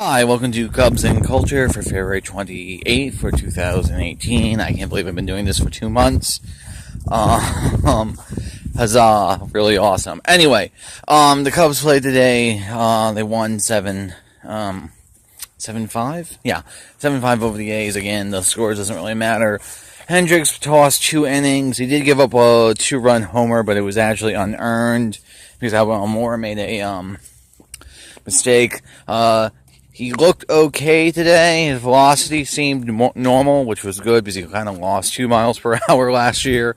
Hi, welcome to Cubs and Culture for February 28th for 2018. I can't believe I've been doing this for 2 months. Huzzah, really awesome. Anyway, the Cubs played today. They won 7-5? Yeah, 7-5 over the A's. Again, the score doesn't really matter. Hendricks tossed 2 innings. He did give up a 2-run homer, but it was actually unearned because Albert Moore made a mistake. He looked okay today. His velocity seemed normal, which was good because he kind of lost 2 miles per hour last year.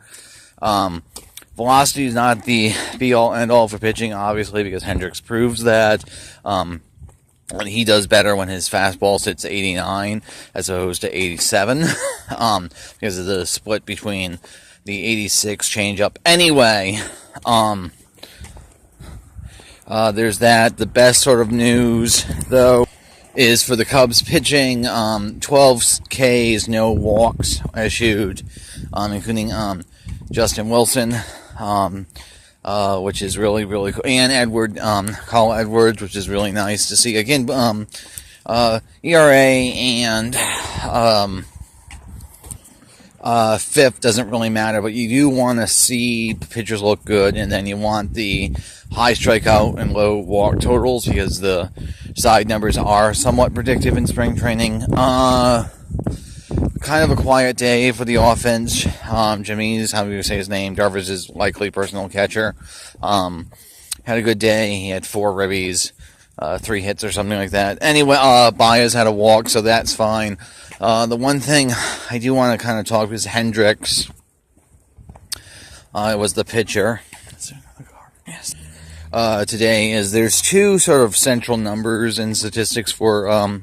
Velocity is not the be-all, end-all for pitching, obviously, because Hendricks proves that. When he does better when his fastball sits 89 as opposed to 87, because of the split between the 86 changeup. Anyway, there's that. The best sort of news, though, is for the Cubs pitching. 12 Ks, no walks issued, including Justin Wilson, which is really, really cool, and Kyle Edwards, which is really nice to see. Again, ERA and FIP doesn't really matter, but you do want to see pitchers look good, and then you want the high strikeout and low walk totals because the side numbers are somewhat predictive in spring training. Kind of a quiet day for the offense. Jimmy's, how do you say his name? Darvish's likely personal catcher. Had a good day. He had 4 ribbies, 3 hits or something like that. Anyway, Baez had a walk, so that's fine. The one thing I do want to kind of talk is Hendricks. It was the pitcher. Yes. Today is there's 2 sort of central numbers and statistics for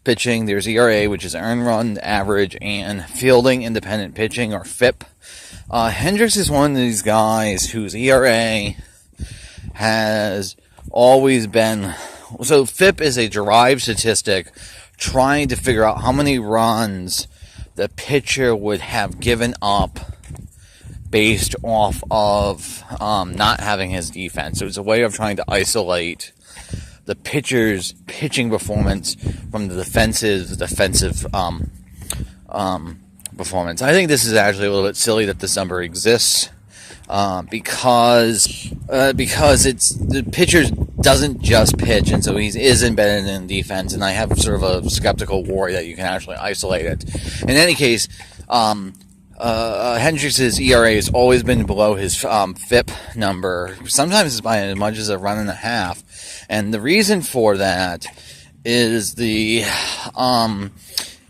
pitching. There's ERA, which is earned run average, and fielding independent pitching, or FIP. Hendricks is one of these guys whose ERA has always been... So FIP is a derived statistic trying to figure out how many runs the pitcher would have given up based off of not having his defense. So it's a way of trying to isolate the pitcher's pitching performance from the defensive performance. I think this is actually a little bit silly that this number exists because it's the pitcher doesn't just pitch, and so he is embedded in defense. And I have sort of a skeptical worry that you can actually isolate it. In any case, Hendricks' ERA has always been below his FIP number. Sometimes it's by as much as a run and a half. And the reason for that is the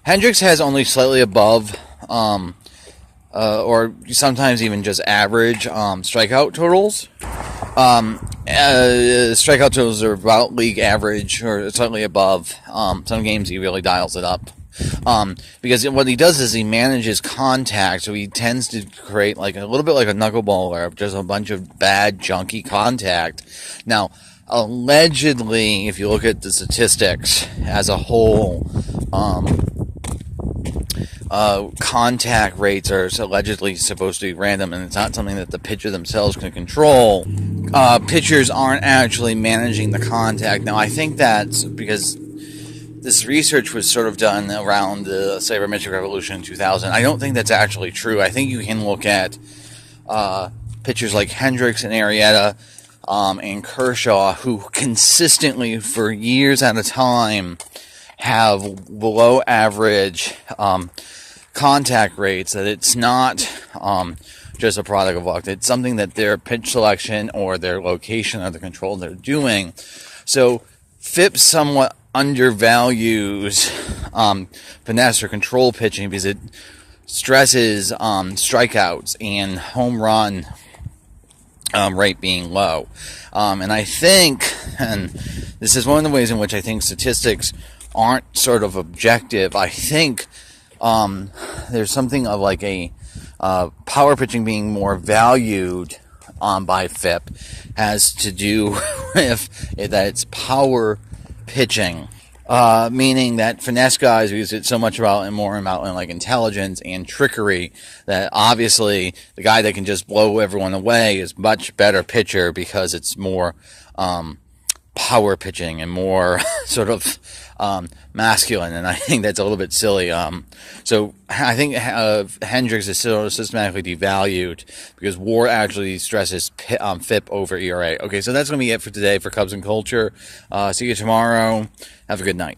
Hendricks has only slightly above or sometimes even just average strikeout totals. Strikeout totals are about league average or slightly above. Some games he really dials it up. Because what he does is he manages contact, so he tends to create like a little bit like a knuckleballer, just a bunch of bad, junky contact. Now, allegedly, if you look at the statistics as a whole, contact rates are allegedly supposed to be random, and it's not something that the pitcher themselves can control. Pitchers aren't actually managing the contact. Now, I think that's because this research was sort of done around the sabermetric revolution in 2000. I don't think that's actually true. I think you can look at pitchers like Hendricks and Arrieta and Kershaw, who consistently, for years at a time, have below average contact rates, that it's not just a product of luck. It's something that their pitch selection or their location or the control they're doing. So FIP somewhat undervalues finesse or control pitching because it stresses strikeouts and home run rate being low. And I think, and this is one of the ways in which I think statistics aren't sort of objective, I think there's something of like a power pitching being more valued by FIP has to do with that it's power pitching, meaning that finesse guys use it so much about and more about like intelligence and trickery that obviously the guy that can just blow everyone away is much better pitcher because it's more power pitching and more sort of masculine, and I think that's a little bit silly. So I think Hendricks is still systematically devalued because WAR actually stresses FIP over ERA. Okay, so that's going to be it for today for Cubs and Culture. See you tomorrow. Have a good night.